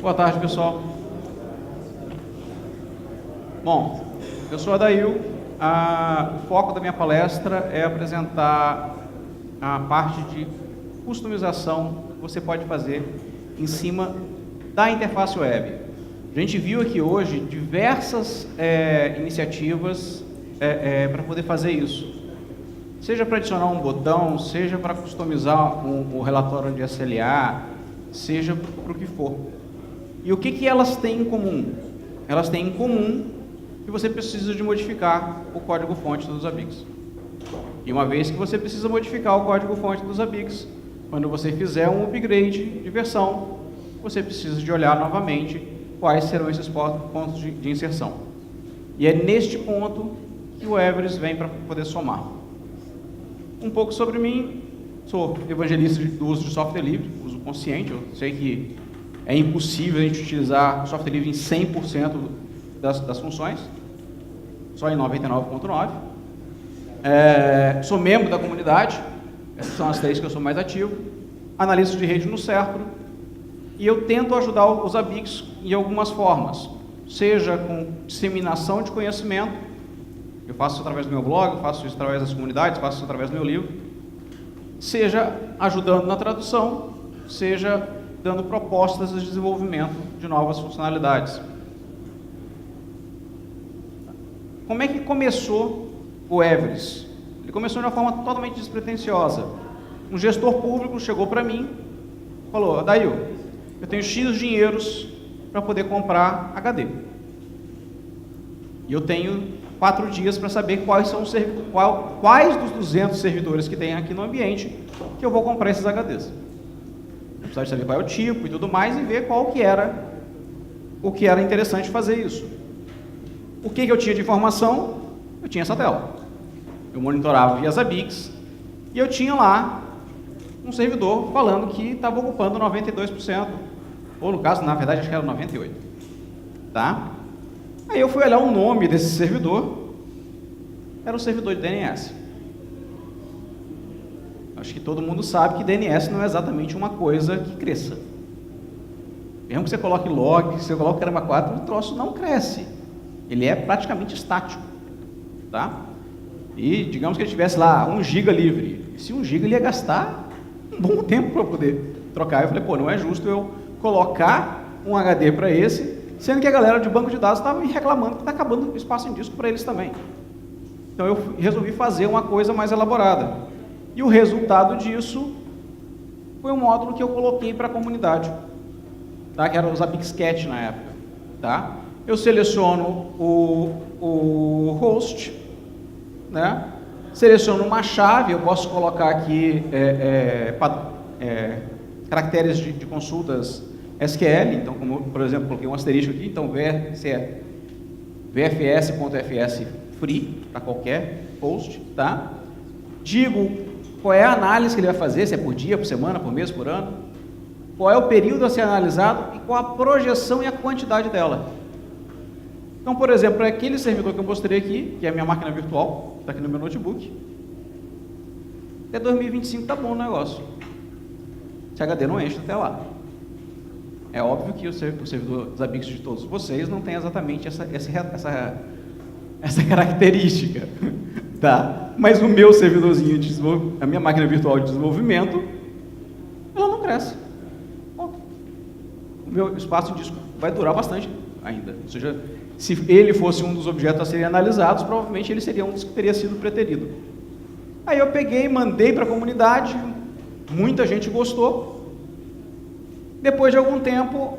Boa tarde, pessoal. Bom, eu sou Adail. O foco da minha palestra é apresentar a parte de customização que você pode fazer em cima da interface web. A gente viu aqui hoje diversas iniciativas para poder fazer isso. Seja para adicionar um botão, seja para customizar o relatório de SLA, seja para o que for. E o que elas têm em comum? Elas têm em comum que você precisa de modificar o código-fonte dos Zabbix. E uma vez que você precisa modificar o código-fonte dos Zabbix, quando você fizer um upgrade de versão, você precisa de olhar novamente quais serão esses pontos de inserção. E é neste ponto que o Everest vem para poder somar. Um pouco sobre mim: sou evangelista do uso de software livre, uso consciente. Eu sei que é impossível a gente utilizar o software livre em 100% das funções, só em 99,9%. Sou membro da comunidade, essas são as 3 que eu sou mais ativo, analista de rede no Serpro, e eu tento ajudar os Zabbix em algumas formas, seja com disseminação de conhecimento. Eu faço isso através do meu blog, eu faço isso através das comunidades, faço isso através do meu livro, seja ajudando na tradução, seja dando propostas de desenvolvimento de novas funcionalidades. Como é que começou o Everest? Ele começou de uma forma totalmente despretensiosa. Um gestor público chegou para mim e falou: Adail, eu tenho X dinheiros para poder comprar HD. E eu tenho 4 dias para saber quais dos 200 servidores que tem aqui no ambiente que eu vou comprar esses HDs. Eu precisava saber qual é o tipo e tudo mais e ver o que era interessante fazer isso. O que eu tinha de informação? Eu tinha essa tela. Eu monitorava via Zabbix e eu tinha lá um servidor falando que estava ocupando 92%, ou no caso, na verdade, acho que era 98%. Tá? Aí eu fui olhar o nome desse servidor, era um servidor de DNS. Acho que todo mundo sabe que DNS não é exatamente uma coisa que cresça. Mesmo que você coloque log, que você coloque caramba 4, o troço não cresce. Ele é praticamente estático. Tá? E digamos que ele tivesse lá 1 GB livre. Se 1 GB ele ia gastar um bom tempo para poder trocar. Eu falei, pô, não é justo eu colocar um HD para esse, sendo que a galera de banco de dados estava me reclamando que está acabando o espaço em disco para eles também. Então eu resolvi fazer uma coisa mais elaborada. E o resultado disso foi um módulo que eu coloquei para a comunidade, tá? Que era o Zabbixcat na época. Tá? Eu seleciono o host, né? Seleciono uma chave, eu posso colocar aqui caracteres de consultas SQL, então, como, por exemplo, coloquei um asterisco aqui, então vfs.fs free para qualquer host, tá? Digo qual é a análise que ele vai fazer, se é por dia, por semana, por mês, por ano, qual é o período a ser analisado e qual a projeção e a quantidade dela. Então, por exemplo, aquele servidor que eu mostrei aqui, que é a minha máquina virtual, está aqui no meu notebook, até 2025 está bom o negócio. Se HD não enche até lá. É óbvio que o servidor Zabbix de todos vocês não tem exatamente essa característica, tá? Mas o meu servidorzinho de desenvolvimento, a minha máquina virtual de desenvolvimento, ela não cresce. Bom, o meu espaço de disco vai durar bastante ainda. Ou seja, se ele fosse um dos objetos a serem analisados, provavelmente ele seria um dos que teria sido preterido. Aí eu peguei, mandei para a comunidade, muita gente gostou. Depois de algum tempo,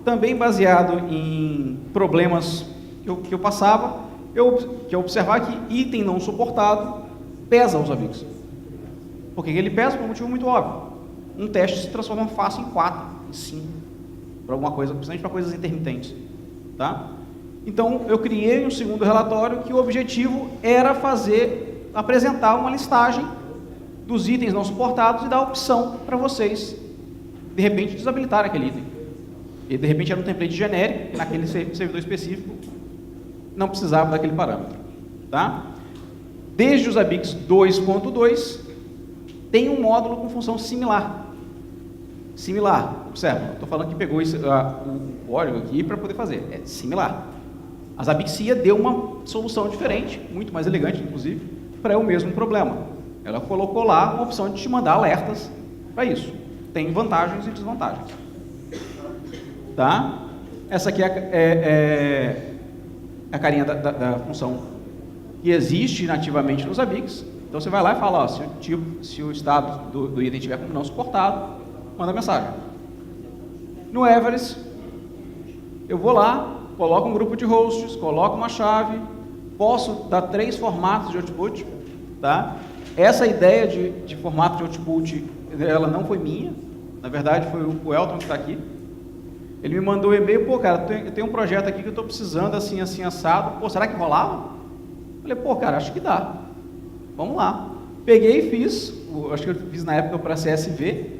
também baseado em problemas que eu passava, que eu observar que item não suportado pesa os Zabbix. Por que ele pesa? Por um motivo muito óbvio. Um teste se transforma fácil em 4, em 5, para alguma coisa, principalmente para coisas intermitentes. Tá? Então, eu criei um segundo relatório que o objetivo era apresentar uma listagem dos itens não suportados e dar a opção para vocês, de repente, desabilitar aquele item. E, de repente, era um template genérico, naquele servidor específico, não precisava daquele parâmetro. Tá? Desde o Zabbix 2.2, tem um módulo com função similar. Similar. Observa, eu estou falando que pegou o código aqui para poder fazer. É similar. A Zabbix deu uma solução diferente, muito mais elegante, inclusive, para o mesmo problema. Ela colocou lá uma opção de te mandar alertas para isso. Tem vantagens e desvantagens. Tá? Essa aqui é a carinha da função que existe nativamente no Zabbix. Então você vai lá e fala, ó, se o estado do item estiver como não suportado, manda mensagem. No Everest, eu vou lá, coloco um grupo de hosts, coloco uma chave, posso dar 3 formatos de output, tá? Essa ideia de formato de output, ela não foi minha, na verdade foi o Elton que está aqui. Ele me mandou um e-mail, pô, cara, eu tenho um projeto aqui que eu estou precisando assim, assim, assado, pô, será que rolava? Falei, pô, cara, acho que dá. Vamos lá. Peguei e fiz, acho que eu fiz na época para CSV,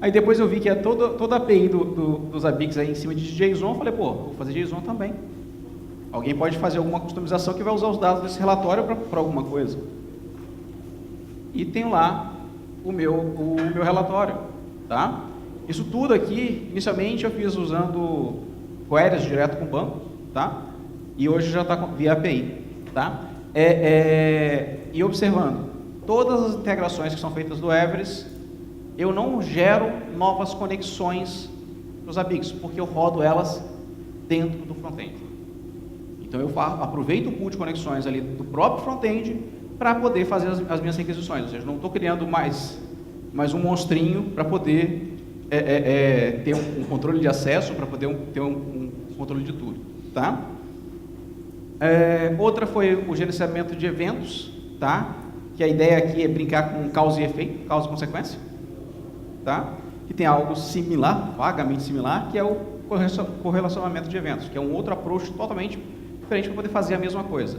aí depois eu vi que é toda a API dos Zabbix aí em cima de JSON, falei, pô, vou fazer JSON também. Alguém pode fazer alguma customização que vai usar os dados desse relatório para alguma coisa. E tenho lá o meu relatório, tá? Isso tudo aqui, inicialmente eu fiz usando queries direto com o banco, tá? E hoje já está via API, tá? E observando, todas as integrações que são feitas do Everest, eu não gero novas conexões para os Zabbix, porque eu rodo elas dentro do front-end. Então eu aproveito o pool de conexões ali do próprio front-end para poder fazer as minhas requisições, ou seja, não estou criando mais um monstrinho para poder ter um controle de acesso, para poder ter um controle de tudo, tá? Outra foi o gerenciamento de eventos, tá? Que a ideia aqui é brincar com causa e efeito, causa e consequência, tá? Que tem algo similar, vagamente similar, que é o correlacionamento de eventos, que é um outro approach totalmente diferente para poder fazer a mesma coisa.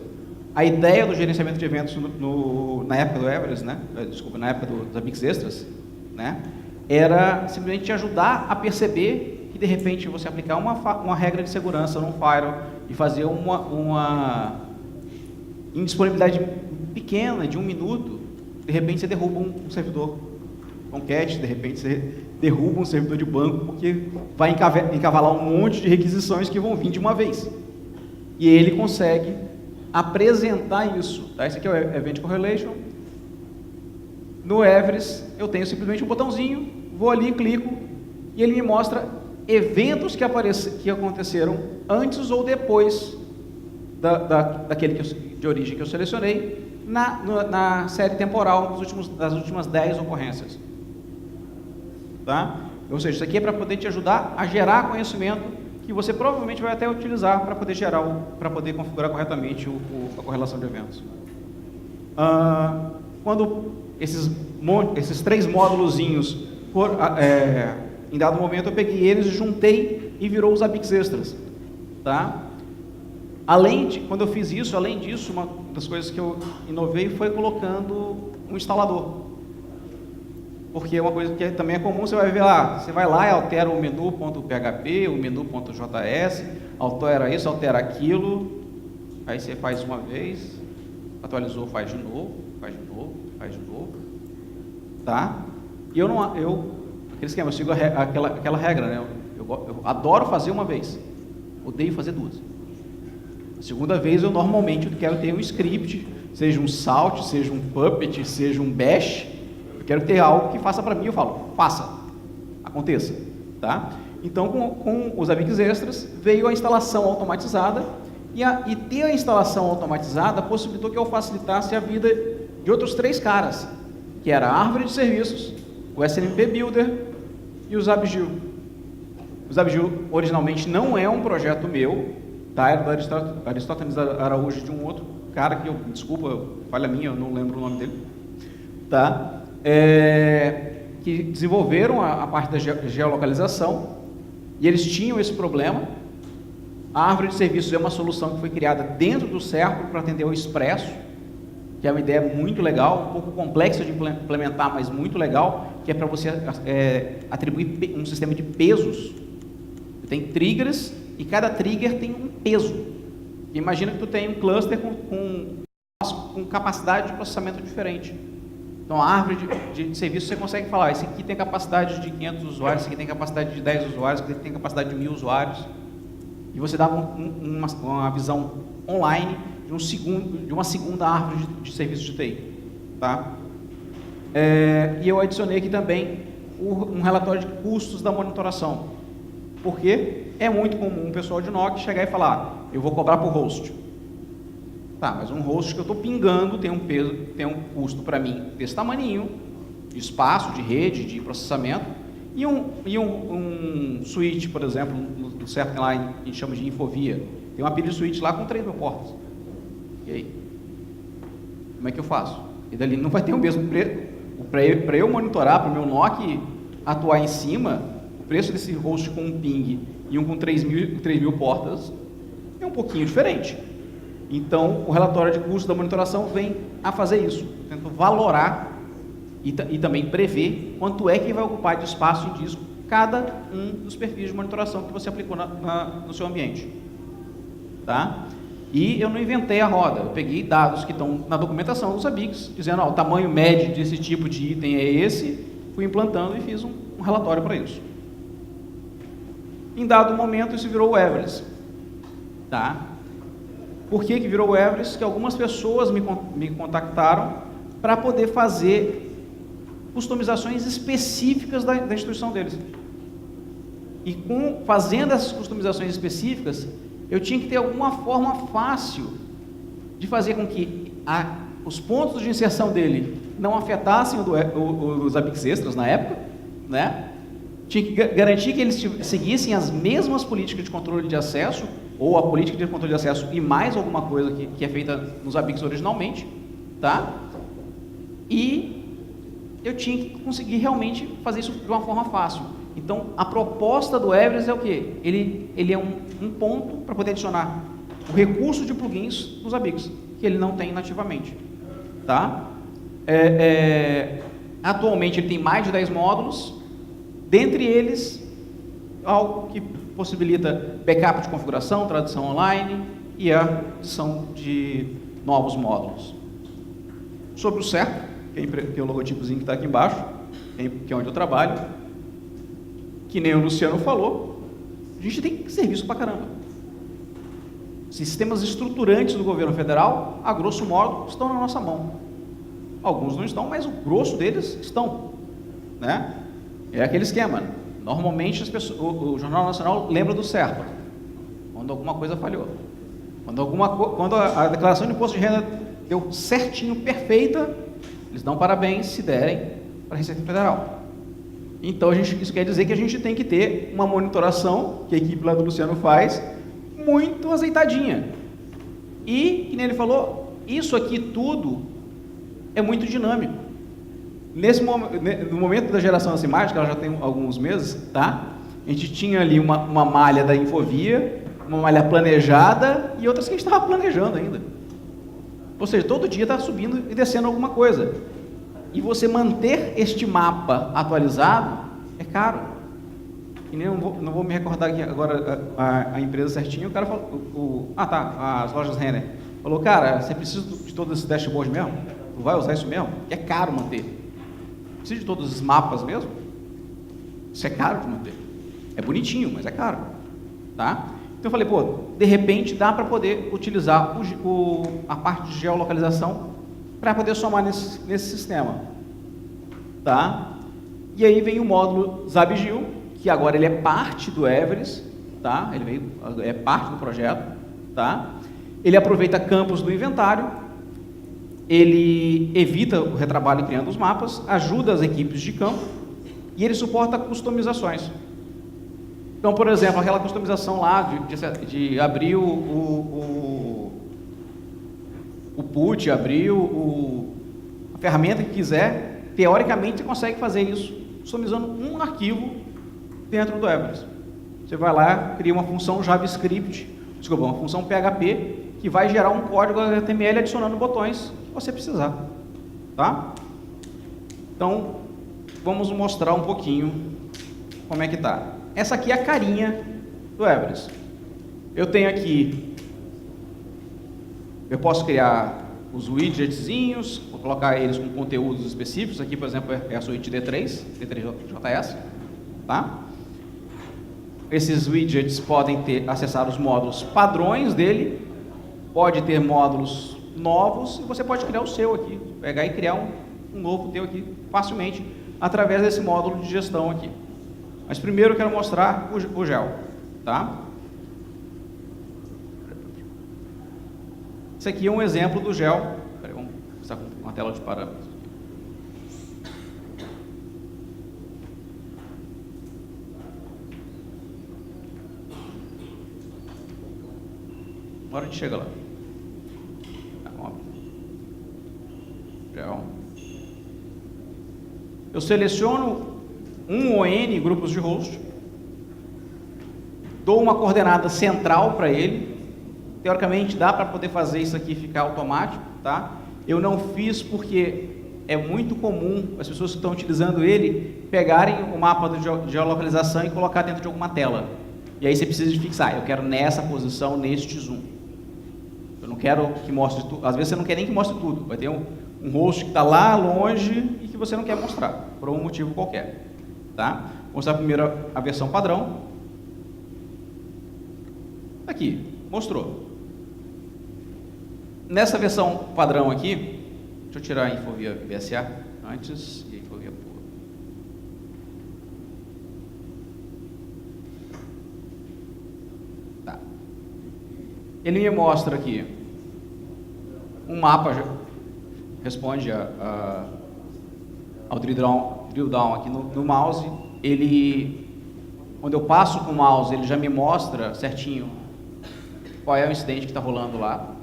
A ideia do gerenciamento de eventos na época do Everest, né? Desculpa, na época dos Zabbix Extras, né? Era simplesmente te ajudar a perceber que de repente você aplicar uma regra de segurança num firewall e fazer uma indisponibilidade pequena de 1 minuto, de repente você derruba um servidor Tomcat, de repente você derruba um servidor de banco, porque vai encavalar um monte de requisições que vão vir de uma vez. E ele consegue apresentar isso. Tá? Esse aqui é o Event Correlation. No Everest, eu tenho simplesmente um botãozinho, vou ali, clico, e ele me mostra eventos que aconteceram antes ou depois daquele de origem que eu selecionei, na série temporal das últimas 10 ocorrências. Tá? Ou seja, isso aqui é para poder te ajudar a gerar conhecimento que você provavelmente vai até utilizar para poder para poder configurar corretamente a correlação de eventos. Quando esses 3 módulozinhos em dado momento eu peguei eles, juntei e virou os Zabbix Extras, tá? Quando eu fiz isso, além disso, uma das coisas que eu inovei foi colocando um instalador. Porque é uma coisa que também é comum, você vai ver lá, você vai lá e altera o menu.php, o menu.js, altera isso, altera aquilo, aí você faz uma vez, atualizou, faz de novo, tá? E aquele esquema, eu sigo aquela regra, né? Eu adoro fazer uma vez, odeio fazer 2. A segunda vez eu normalmente quero ter um script, seja um Salt, seja um Puppet, seja um Bash, eu quero ter algo que faça para mim, eu falo, faça, aconteça, tá? Então com os Zabbix Extras veio a instalação automatizada e ter a instalação automatizada possibilitou que eu facilitasse a vida de outros 3 caras, que era a árvore de serviços, o SNMP Builder e o Zabgil. O Zabgil originalmente não é um projeto meu, tá? Era do Aristóteles Araújo, de um outro cara que desculpa, falha minha, eu não lembro o nome dele, tá? Que desenvolveram a parte da geolocalização e eles tinham esse problema. A árvore de serviços é uma solução que foi criada dentro do Serpo para atender ao Expresso, que é uma ideia muito legal, um pouco complexa de implementar, mas muito legal, que é para você atribuir um sistema de pesos. Tem triggers e cada trigger tem um peso. Imagina que tu tem um cluster com capacidade de processamento diferente. Então, a árvore de serviço, você consegue falar, esse aqui tem capacidade de 500 usuários, esse aqui tem capacidade de 10 usuários, esse aqui tem capacidade de 1000 usuários. E você dá uma visão online de uma segunda árvore de serviço de TI. Tá? E eu adicionei aqui também um relatório de custos da monitoração. Porque é muito comum o pessoal de NOC chegar e falar, eu vou cobrar por host. Tá, mas um host que eu estou pingando tem um peso, tem um custo para mim desse tamaninho, de espaço, de rede, de processamento, e um switch, por exemplo, do certo lá a gente chama de Infovia, tem uma pilha de switch lá com 3.000 portas. E aí? Como é que eu faço? E dali não vai ter o mesmo preço. Para eu monitorar, para o meu NOC atuar em cima, o preço desse host com um ping e um com 3.000 portas é um pouquinho diferente. Então, o relatório de custo da monitoração vem a fazer isso, tenta valorar e também prever quanto é que vai ocupar de espaço em disco cada um dos perfis de monitoração que você aplicou no seu ambiente. Tá? E eu não inventei a roda, eu peguei dados que estão na documentação dos ABICs, dizendo, o tamanho médio desse tipo de item é esse, fui implantando e fiz um relatório para isso. Em dado momento, isso virou o Everest. Tá? Por que virou o Everest? Que algumas pessoas me contactaram para poder fazer customizações específicas da instituição deles. E fazendo essas customizações específicas, eu tinha que ter alguma forma fácil de fazer com que os pontos de inserção dele não afetassem os ABICs extras na época, né? Tinha que garantir que eles seguissem as mesmas políticas de controle de acesso, ou a política de controle de acesso e mais alguma coisa que é feita nos ABICs originalmente, tá? E eu tinha que conseguir realmente fazer isso de uma forma fácil. Então, a proposta do Everest é o quê? Ele é um ponto para poder adicionar o recurso de plugins nos ABICs, que ele não tem nativamente, tá? Atualmente ele tem mais de 10 módulos, dentre eles, algo que possibilita backup de configuração, tradução online e a adição de novos módulos. Sobre o CERT, que é o logotipozinho que está aqui embaixo, que é onde eu trabalho, que nem o Luciano falou, a gente tem serviço pra caramba. Sistemas estruturantes do governo federal, a grosso modo, estão na nossa mão. Alguns não estão, mas o grosso deles estão. Né? É aquele esquema. Normalmente o Jornal Nacional lembra do CERPA, quando alguma coisa falhou. Quando a declaração de imposto de renda deu certinho, perfeita, eles dão parabéns se derem para a Receita Federal. Então, isso quer dizer que a gente tem que ter uma monitoração, que a equipe lá do Luciano faz, muito azeitadinha. E, que nem ele falou, isso aqui tudo é muito dinâmico. No momento da geração assimática, ela já tem alguns meses, tá? A gente tinha ali uma malha da Infovia, uma malha planejada e outras que a gente estava planejando ainda. Ou seja, todo dia está subindo e descendo alguma coisa. E você manter este mapa atualizado é caro. E nem não vou me recordar aqui agora a empresa certinho. O cara falou, as lojas Renner. Falou, cara, você precisa de todo esse dashboard mesmo? Tu vai usar isso mesmo? É caro manter. Precisa de todos os mapas mesmo? Isso é caro de manter. É bonitinho, mas é caro. Tá? Então eu falei, de repente dá para poder utilizar a parte de geolocalização para poder somar nesse sistema. Tá? E aí vem o módulo ZabGil, que agora ele é parte do Everest, tá? É parte do projeto. Tá? Ele aproveita campos do inventário, ele evita o retrabalho criando os mapas, ajuda as equipes de campo e ele suporta customizações. Então, por exemplo, aquela customização lá de abrir o PUT, abrir a ferramenta que quiser, teoricamente você consegue fazer isso customizando um arquivo dentro do Everest. Você vai lá, cria uma função JavaScript, uma função PHP, que vai gerar um código HTML adicionando botões que você precisar. Tá? Então, vamos mostrar um pouquinho como é que tá. Essa aqui é a carinha do Everest. Eu tenho aqui, eu posso criar os widgetzinhos, vou colocar eles com conteúdos específicos. Aqui, por exemplo, é a suíte D3JS, tá? Esses widgets podem acessar os módulos padrões dele, pode ter módulos novos, e você pode criar o seu aqui, pegar e criar um novo teu aqui facilmente, através desse módulo de gestão aqui. Mas primeiro eu quero mostrar o gel, tá? Esse aqui é um exemplo do gel. Peraí, vamos começar com uma tela de parâmetros. Agora a gente chega lá. Gel. Eu seleciono um ou N grupos de host, dou uma coordenada central para ele. Teoricamente dá para poder fazer isso aqui ficar automático, tá? Eu não fiz porque é muito comum as pessoas que estão utilizando ele pegarem o mapa de geolocalização e colocar dentro de alguma tela. E aí você precisa de fixar, eu quero nessa posição, neste zoom. Eu não quero que mostre tudo, às vezes você não quer nem que mostre tudo, vai ter um host que está lá longe e que você não quer mostrar, por um motivo qualquer, tá? Vou mostrar primeiro a versão padrão. Aqui, mostrou. Nessa versão padrão aqui, deixa eu tirar a Infovia BSA antes e a Infovia pura. Tá. Ele me mostra aqui um mapa, responde ao drill down aqui no mouse. Ele, quando eu passo com o mouse, ele já me mostra certinho qual é o incidente que está rolando lá.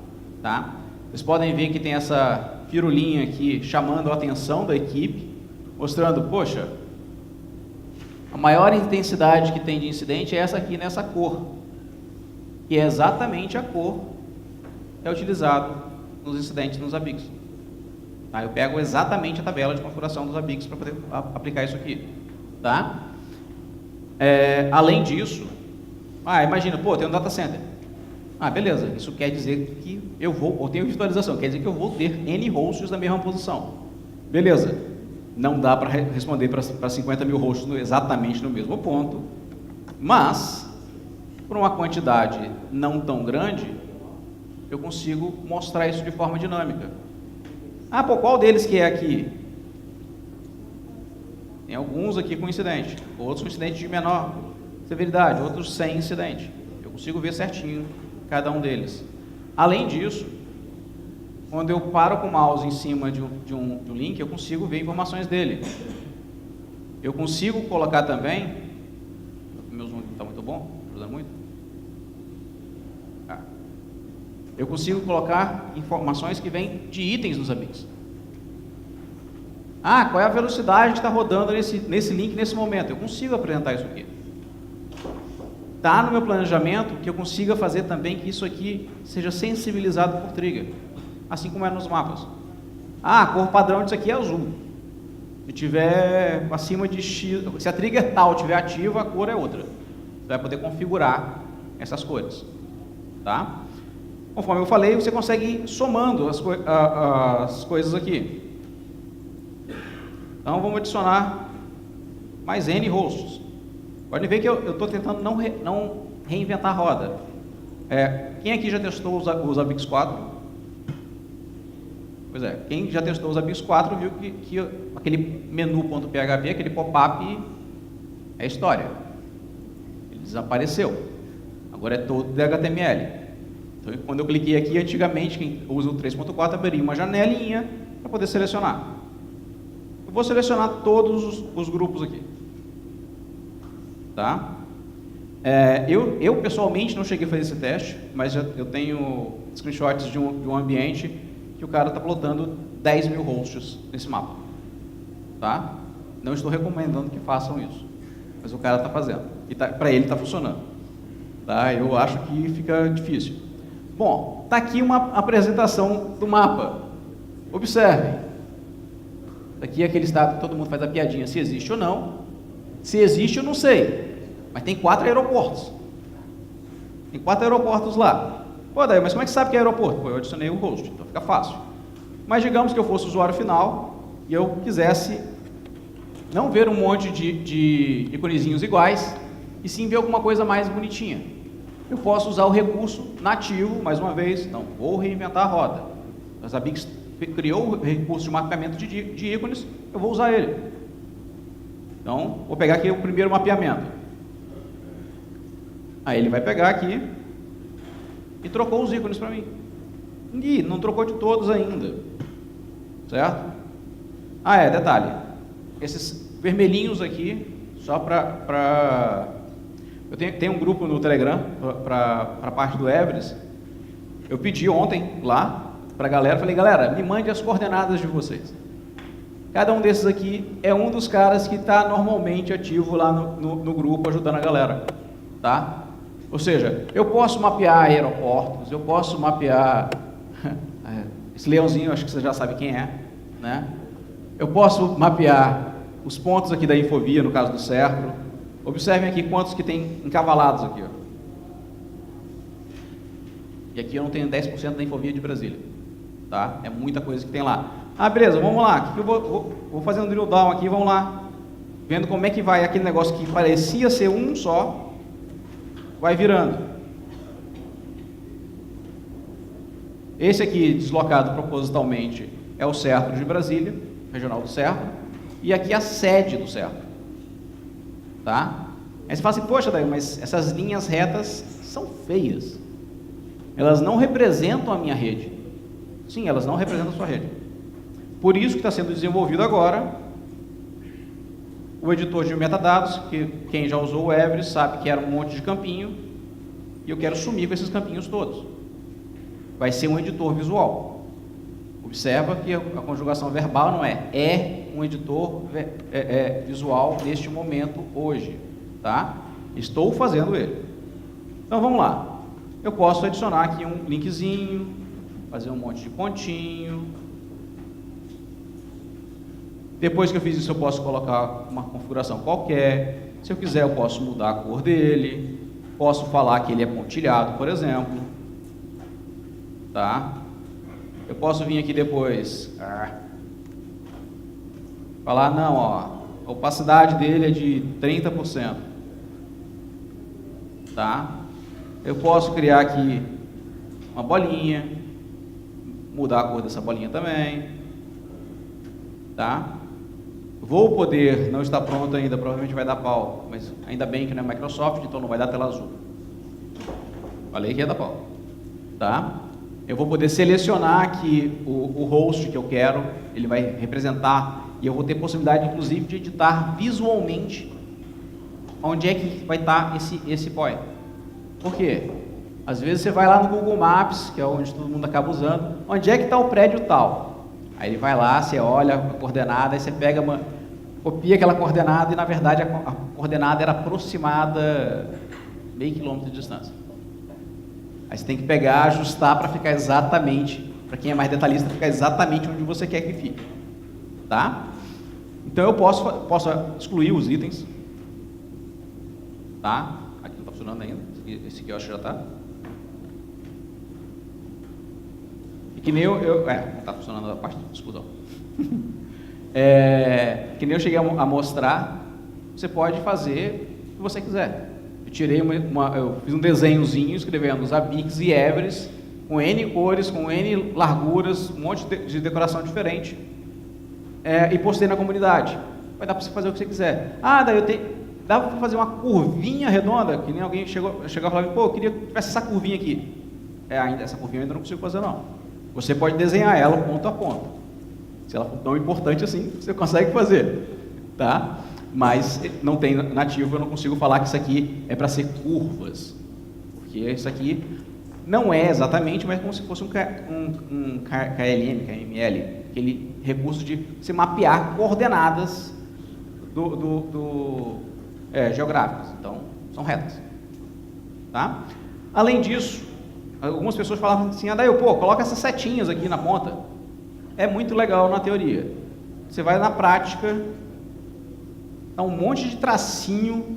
Tá? Vocês podem ver que tem essa firulinha aqui chamando a atenção da equipe, mostrando, poxa, a maior intensidade que tem de incidente é essa aqui nessa cor, que é exatamente a cor que é utilizado nos incidentes nos ABICs. Tá? Eu pego exatamente a tabela de configuração dos ABICs para poder aplicar isso aqui. Tá? Além disso, imagina, tem um data center. Beleza, isso quer dizer que eu tenho virtualização, quer dizer que eu vou ter N hosts na mesma posição. Beleza, não dá para responder para 50 mil hosts exatamente no mesmo ponto, mas, por uma quantidade não tão grande, eu consigo mostrar isso de forma dinâmica. Qual deles que é aqui? Tem alguns aqui com incidente, outros com incidente de menor severidade, outros sem incidente. Eu consigo ver certinho cada um deles. Além disso, quando eu paro com o mouse em cima de um link, eu consigo ver informações dele. Eu consigo colocar também, o meu zoom está muito bom, ajuda muito. Eu consigo colocar informações que vêm de itens dos ABICs. Qual é a velocidade que está rodando nesse link nesse momento? Eu consigo apresentar isso aqui. Está no meu planejamento que eu consiga fazer também que isso aqui seja sensibilizado por trigger, assim como é nos mapas. A cor padrão disso aqui é azul. Se tiver acima de X, se a trigger tal estiver ativa, a cor é outra. Você vai poder configurar essas cores. Tá? Conforme eu falei, você consegue ir somando as coisas aqui. Então vamos adicionar mais N hosts. Pode ver que eu estou tentando não reinventar a roda. Quem aqui já testou os ABICs 4? Pois é, quem já testou os ABICs 4 viu que aquele menu.php, aquele pop-up é história. Ele desapareceu. Agora é todo de HTML. Então, quando eu cliquei aqui, antigamente, quem usa o 3.4 abriria uma janelinha para poder selecionar. Eu vou selecionar todos os grupos aqui. Tá? Eu pessoalmente não cheguei a fazer esse teste, mas eu tenho screenshots de um ambiente que o cara está plotando 10 mil hosts nesse mapa. Tá? Não estou recomendando que façam isso, mas o cara está fazendo e para ele está funcionando. Tá? Eu acho que fica difícil. Bom, está aqui uma apresentação do mapa. Observem. Aqui é aquele estado que todo mundo faz a piadinha, se existe ou não. Se existe, eu não sei, mas tem 4 aeroportos. Tem 4 aeroportos lá. Daí, mas como é que sabe que é aeroporto? Eu adicionei o host, então fica fácil. Mas digamos que eu fosse usuário final e eu quisesse não ver um monte de íconezinhos iguais, e sim ver alguma coisa mais bonitinha. Eu posso usar o recurso nativo, mais uma vez, não vou reinventar a roda. A Zabbix criou o recurso de mapeamento de ícones, eu vou usar ele. Então, vou pegar aqui o primeiro mapeamento. Aí ele vai pegar aqui e trocou os ícones para mim. E não trocou de todos ainda. Certo? Ah, detalhe. Esses vermelhinhos aqui, só para... Eu tenho um grupo no Telegram, para a parte do Everest. Eu pedi ontem lá para a galera, falei, galera, me mande as coordenadas de vocês. Cada um desses aqui é um dos caras que está normalmente ativo lá no grupo, ajudando a galera. Tá? Ou seja, eu posso mapear aeroportos, eu posso mapear... Esse leãozinho, acho que você já sabe quem é, né? Eu posso mapear os pontos aqui da Infovia, no caso do Serpro. Observem aqui quantos que tem encavalados aqui, ó. E aqui eu não tenho 10% da Infovia de Brasília, tá? É muita coisa que tem lá. Ah, beleza, vamos lá. Eu vou fazer um drill down aqui, vamos lá. Vendo como é que vai aquele negócio que parecia ser um só, vai virando. Esse aqui, deslocado propositalmente, é o Serpro de Brasília, regional do Serpro, e aqui a sede do Serpro. Tá? Aí você fala assim, poxa, Daí, mas essas linhas retas são feias. Elas não representam a minha rede. Sim, elas não representam a sua rede. Por isso que está sendo desenvolvido agora o editor de metadados, que quem já usou o Everest sabe que era um monte de campinho, e eu quero sumir com esses campinhos todos. Vai ser um editor visual. Observa que a conjugação verbal não é um editor visual neste momento hoje, tá? Estou fazendo ele. Então vamos lá. Eu posso adicionar aqui um linkzinho, fazer um monte de pontinho. Depois que eu fiz isso, eu posso colocar uma configuração qualquer. Se eu quiser, eu posso mudar a cor dele. Posso falar que ele é pontilhado, por exemplo. Tá? Eu posso vir aqui depois, falar, não, ó, a opacidade dele é de 30%. Tá? Eu posso criar aqui uma bolinha, mudar a cor dessa bolinha também. Tá? Vou poder, não está pronto ainda, provavelmente vai dar pau, mas ainda bem que não é Microsoft, então não vai dar tela azul. Falei que ia dar pau. Tá? Eu vou poder selecionar aqui o host que eu quero, ele vai representar, e eu vou ter possibilidade, inclusive, de editar visualmente onde é que vai estar esse point. Por quê? Às vezes você vai lá no Google Maps, que é onde todo mundo acaba usando, onde é que está o prédio tal? Aí ele vai lá, você olha a coordenada, aí você pega, copia aquela coordenada, e na verdade a coordenada era aproximada meio quilômetro de distância. Aí você tem que pegar, ajustar para ficar exatamente, para quem é mais detalhista, ficar exatamente onde você quer que fique. Tá? Então eu posso excluir os itens. Tá? Aqui não está funcionando ainda. Esse aqui eu acho que já está. E que nem não está funcionando a parte de exclusão. Que nem eu cheguei a mostrar, você pode fazer o que você quiser. Eu fiz um desenhozinho escrevendo Zabbix e Everest, com N cores, com N larguras, um monte de decoração diferente, e postei na comunidade. Vai dar para você fazer o que você quiser. Dá para fazer uma curvinha redonda, que nem alguém chegou a falar, pô, eu queria que tivesse essa curvinha aqui. Essa curvinha eu ainda não consigo fazer, não. Você pode desenhar ela ponto a ponto. Se ela for tão importante assim, você consegue fazer. Tá? Mas não tem nativo, eu não consigo falar que isso aqui é para ser curvas, porque isso aqui não é exatamente, mas como se fosse um KLM, KML, aquele recurso de se mapear coordenadas geográficas, então são retas. Tá? Além disso, algumas pessoas falavam assim, coloca essas setinhas aqui na ponta. É muito legal na teoria. Você vai na prática, dá um monte de tracinho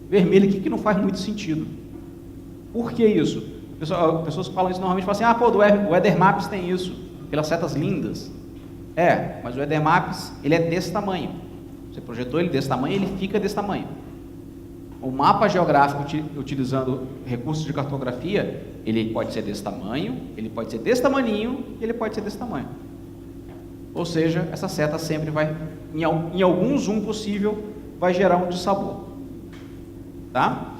vermelho aqui que não faz muito sentido. Por que isso? Pessoas falam isso normalmente, falam assim, o Weather Maps tem isso. Aquelas setas lindas. Mas o EDMAPS, ele é desse tamanho. Você projetou ele desse tamanho, ele fica desse tamanho. O mapa geográfico, utilizando recursos de cartografia, ele pode ser desse tamanho, ele pode ser desse tamaninho, e ele pode ser desse tamanho. Ou seja, essa seta sempre vai, em algum zoom possível, vai gerar um dissabor. Tá?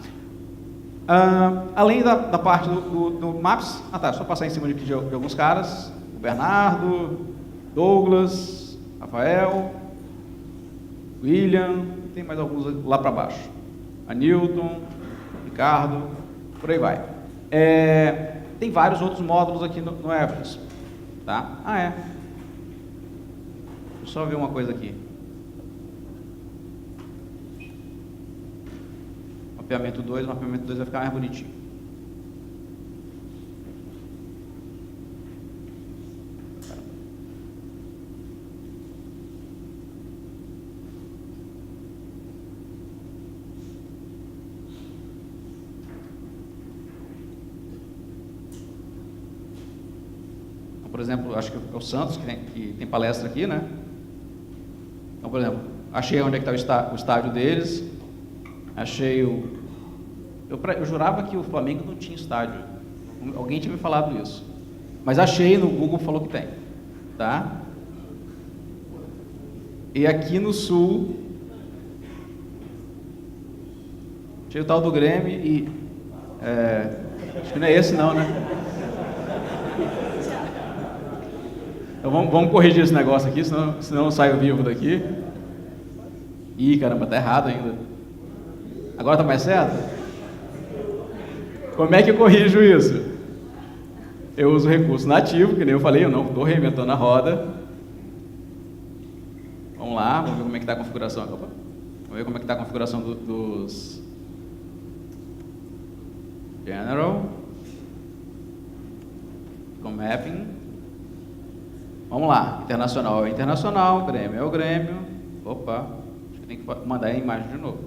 Além da parte do Maps, só passar em cima de alguns caras, o Bernardo, Douglas, Rafael, William, tem mais alguns lá para baixo. Anilton, Ricardo, por aí vai. Tem vários outros módulos aqui no Everest. Tá? Deixa eu só ver uma coisa aqui. Mapeamento 2 vai ficar mais bonitinho. Por exemplo, acho que é o Santos que tem palestra aqui, né? Então, por exemplo, achei onde é que está o estádio deles, achei eu jurava que o Flamengo não tinha estádio, alguém tinha me falado isso, mas achei no Google, falou que tem, tá? E aqui no sul, achei o tal do Grêmio e, acho que não é esse não, né? Então vamos corrigir esse negócio aqui, senão eu saio vivo daqui. Ih, caramba, tá errado ainda. Agora tá mais certo? Como é que eu corrijo isso? Eu uso recurso nativo, que nem eu falei, eu não estou reinventando a roda. Vamos lá, vamos ver como é que está a configuração. Vamos ver como é que está a configuração dos General, com Mapping. Vamos lá, internacional é internacional, Grêmio é o Grêmio. Opa, acho que tem que mandar a imagem de novo.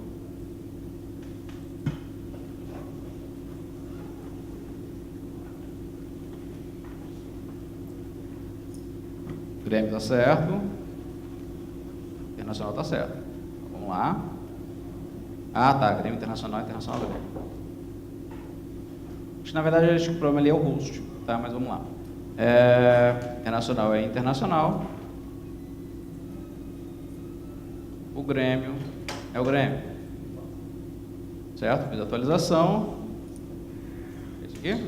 Grêmio está certo, internacional está certo. Vamos lá. Tá, Grêmio internacional, internacional Grêmio. Acho que na verdade o problema ali é o host, tá? Mas vamos lá. Internacional é internacional. O Grêmio é o Grêmio. Certo? Fiz a atualização. Esse aqui.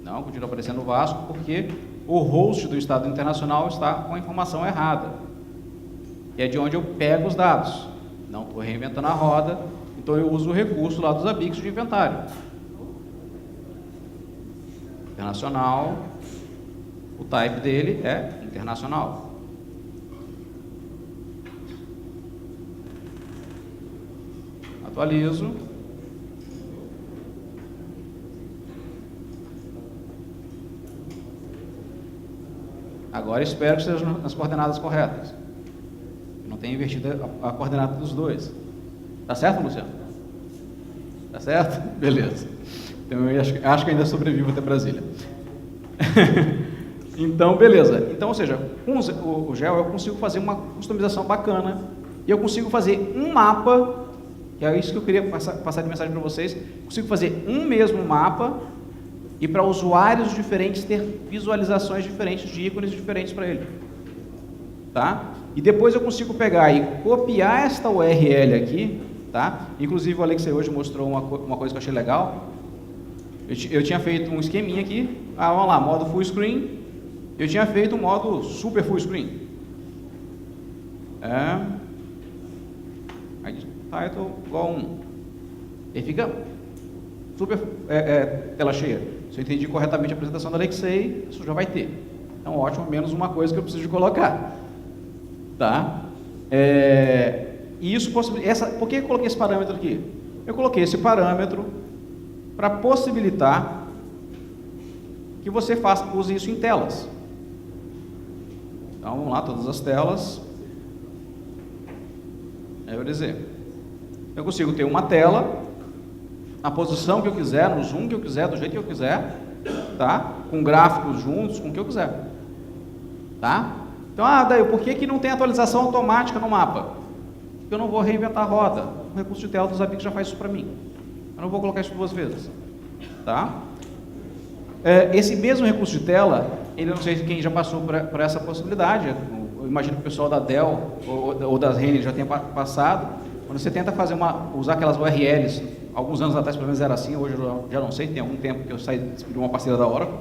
Não, continua aparecendo o Vasco porque o host do estado internacional está com a informação errada. Que é de onde eu pego os dados. Não estou reinventando a roda. Então eu uso o recurso lá dos ABICs de inventário. Internacional, o type dele é internacional. Atualizo. Agora espero que esteja nas coordenadas corretas. Eu não tenha invertido a coordenada dos dois. Tá certo, Luciano? Tá certo? Beleza. Então eu acho que ainda sobrevivo até Brasília. Então, beleza. Então, ou seja, com o Geo eu consigo fazer uma customização bacana e eu consigo fazer um mapa, que é isso que eu queria passar de mensagem para vocês, consigo fazer um mesmo mapa e para usuários diferentes ter visualizações diferentes de ícones diferentes para ele. Tá? E depois eu consigo pegar e copiar esta URL aqui, tá? Inclusive o Alexei hoje mostrou uma coisa que eu achei legal. Eu tinha feito um esqueminha aqui, vamos lá, modo full screen, eu tinha feito um modo super full screen. Title igual 1. Ele fica super tela cheia. Se eu entendi corretamente a apresentação do Alexei, isso já vai ter. Então ótimo, menos uma coisa que eu preciso de colocar. Tá? E isso possibilita. Por que eu coloquei esse parâmetro aqui? Eu coloquei esse parâmetro para possibilitar que você use isso em telas. Então vamos lá, todas as telas. Eu consigo ter uma tela na posição que eu quiser, no zoom que eu quiser, do jeito que eu quiser, tá? Com gráficos juntos, com o que eu quiser, tá? Então, daí, por que não tem atualização automática no mapa? Porque eu não vou reinventar a roda. O recurso de tela dos Zabbix já faz isso para mim. Eu não vou colocar isso 2 vezes, tá? Esse mesmo recurso de tela, ele, não sei quem já passou por essa possibilidade, eu imagino que o pessoal da Dell ou da Renner já tenha passado, quando você tenta usar aquelas URLs, alguns anos atrás pelo menos era assim, hoje eu já não sei, tem algum tempo que eu saí de uma parceira da Oracle,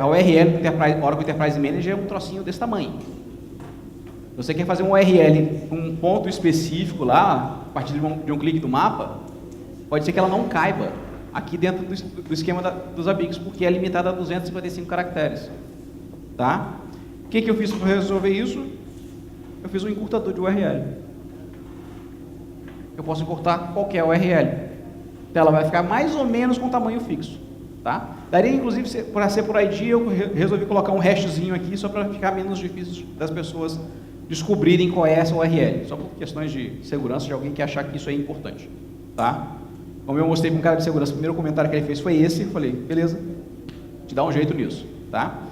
a URL do Oracle Enterprise Manager é um trocinho desse tamanho. Você quer fazer um URL com um ponto específico lá, a partir de um clique do mapa, pode ser que ela não caiba aqui dentro do esquema dos Zabbix, porque é limitada a 255 caracteres. Tá? O que eu fiz para resolver isso? Eu fiz um encurtador de URL. Eu posso encurtar qualquer URL. Então ela vai ficar mais ou menos com tamanho fixo. Tá? Daria, inclusive, para ser por ID, eu resolvi colocar um hashzinho aqui, só para ficar menos difícil das pessoas descobrirem qual é essa URL. Só por questões de segurança de alguém que achar que isso é importante. Tá? Como eu mostrei para um cara de segurança, o primeiro comentário que ele fez foi esse, eu falei, beleza, te dá um jeito nisso, tá?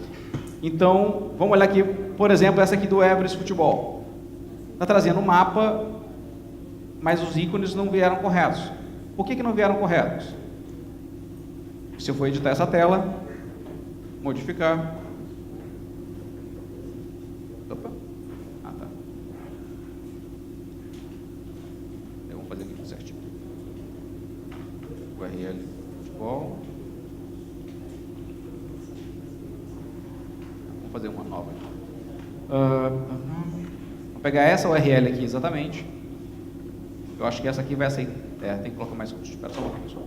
Então, vamos olhar aqui, por exemplo, essa aqui do Everest Futebol. Está trazendo um mapa, mas os ícones não vieram corretos. Por que não vieram corretos? Se eu for editar essa tela, modificar. Opa. Tá. Vamos fazer aqui certinho. URL futebol. Vamos fazer uma nova. Vou pegar essa URL aqui exatamente. Eu acho que essa aqui vai aceitar. Tem que colocar mais curso. Espera só um pouquinho, pessoal.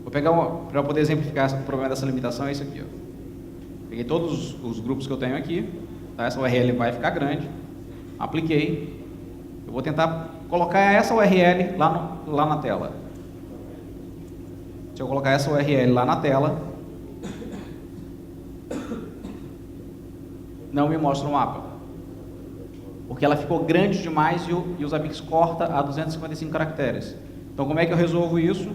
Vou pegar para poder exemplificar o problema dessa limitação, é isso aqui. Ó. Peguei todos os grupos que eu tenho aqui. Tá? Essa URL vai ficar grande. Apliquei. Eu vou tentar colocar essa URL lá na tela. Se eu colocar essa URL lá na tela, não me mostra o mapa. Porque ela ficou grande demais e o Zabbix corta a 255 caracteres. Então, como é que eu resolvo isso?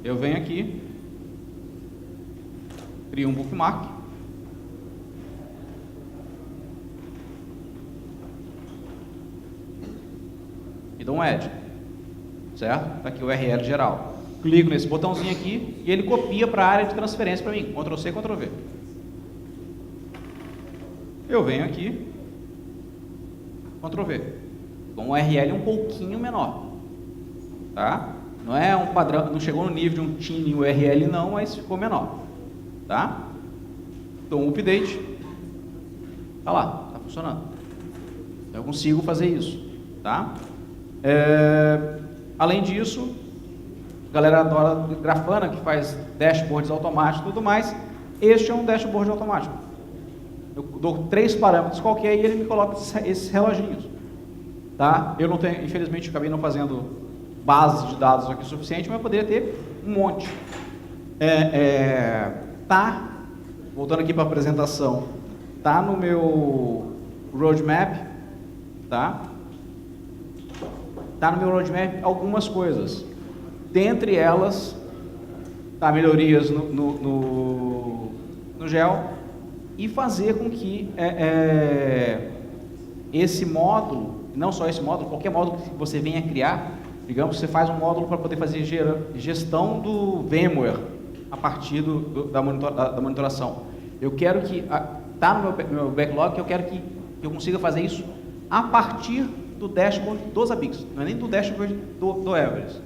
Eu venho aqui, crio um bookmark. E dou um add. Certo? Está aqui o URL geral. Clico nesse botãozinho aqui e ele copia para a área de transferência para mim. Ctrl C, Ctrl V. Eu venho aqui, Ctrl V, com um URL um pouquinho menor, tá? Não é um padrão, não chegou no nível de um tiny URL não, mas ficou menor, tá? Dou um update, tá lá, tá funcionando. Eu consigo fazer isso, tá? Além disso, a galera adora Grafana, que faz dashboards automáticos e tudo mais. Este é um dashboard automático. Eu dou 3 parâmetros qualquer e ele me coloca esses reloginhos. Tá? Eu não tenho, infelizmente, acabei não fazendo bases de dados aqui o suficiente, mas eu poderia ter um monte. Tá, voltando aqui para a apresentação, tá no meu roadmap, tá? Tá no meu roadmap algumas coisas. Dentre elas, tá, melhorias no GEL, e fazer com que esse módulo, não só esse módulo, qualquer módulo que você venha criar, digamos, você faz um módulo para poder fazer gestão do VMware a partir da monitoração. Eu quero que, está no meu backlog, que eu quero que eu consiga fazer isso a partir do dashboard dos Zabbix, não é nem do dashboard do Everest.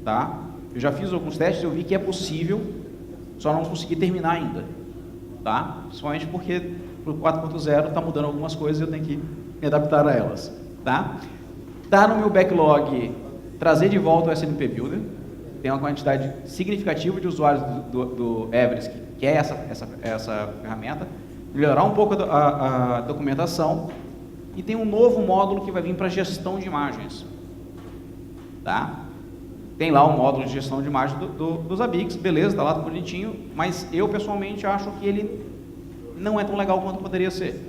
Tá? Eu já fiz alguns testes e eu vi que é possível, só não consegui terminar ainda. Tá? Principalmente porque para o 4.0 está mudando algumas coisas e eu tenho que me adaptar a elas. Tá? Tá no meu backlog trazer de volta o SNP Builder. Tem uma quantidade significativa de usuários do Everest que quer essa ferramenta. Melhorar um pouco a documentação. E tem um novo módulo que vai vir para gestão de imagens. Tá? Tem lá o módulo de gestão de imagens dos Zabbix, beleza, está lá bonitinho, mas eu pessoalmente acho que ele não é tão legal quanto poderia ser.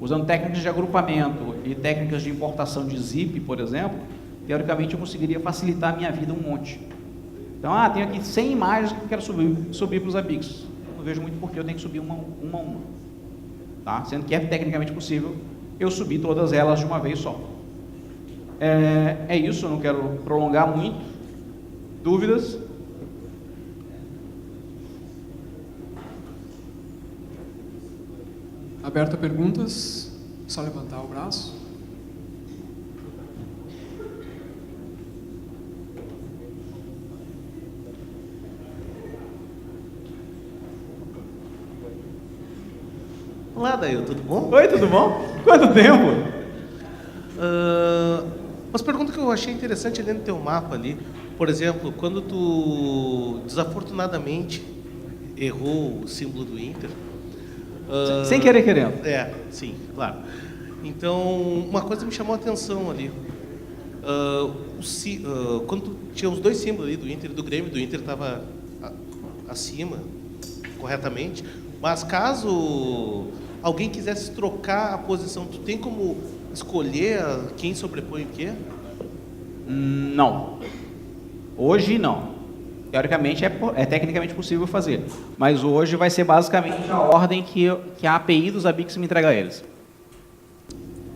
Usando técnicas de agrupamento, e técnicas de importação de zip, por exemplo, teoricamente eu conseguiria facilitar a minha vida um monte. Então, tenho aqui 100 imagens que eu quero subir para os ABICs. Não vejo muito porque eu tenho que subir uma a uma. Tá? Sendo que é tecnicamente possível eu subir todas elas de uma vez só. É isso, eu não quero prolongar muito. Dúvidas? Aberto a perguntas, só levantar o braço. Olá, Dail, tudo bom? Oi, tudo bom? Quanto tempo? Umas perguntas que eu achei interessante ali no teu mapa ali. Por exemplo, quando tu desafortunadamente errou o símbolo do Inter. Sem querer querendo. Sim, claro. Então, uma coisa me chamou a atenção ali. Quando tu tinha os dois símbolos ali do Inter e do Grêmio, do Inter estava acima, corretamente. Mas caso alguém quisesse trocar a posição, tu tem como escolher quem sobrepõe o quê? Não. Hoje não. Teoricamente é tecnicamente possível fazer, mas hoje vai ser basicamente a ordem que a API dos ABICs me entrega a eles.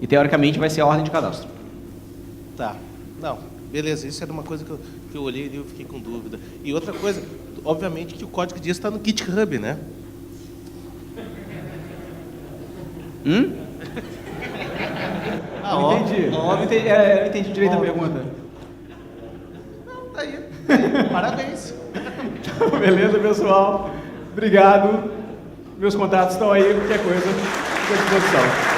E teoricamente vai ser a ordem de cadastro. Tá. Não, beleza, isso era uma coisa que eu olhei e eu fiquei com dúvida. E outra coisa, obviamente que o código disso está no GitHub, né? Não entendi. Eu entendi direito a pergunta. Não, tá aí. Parabéns. Beleza, pessoal. Obrigado. Meus contatos estão aí, qualquer coisa, fica à disposição.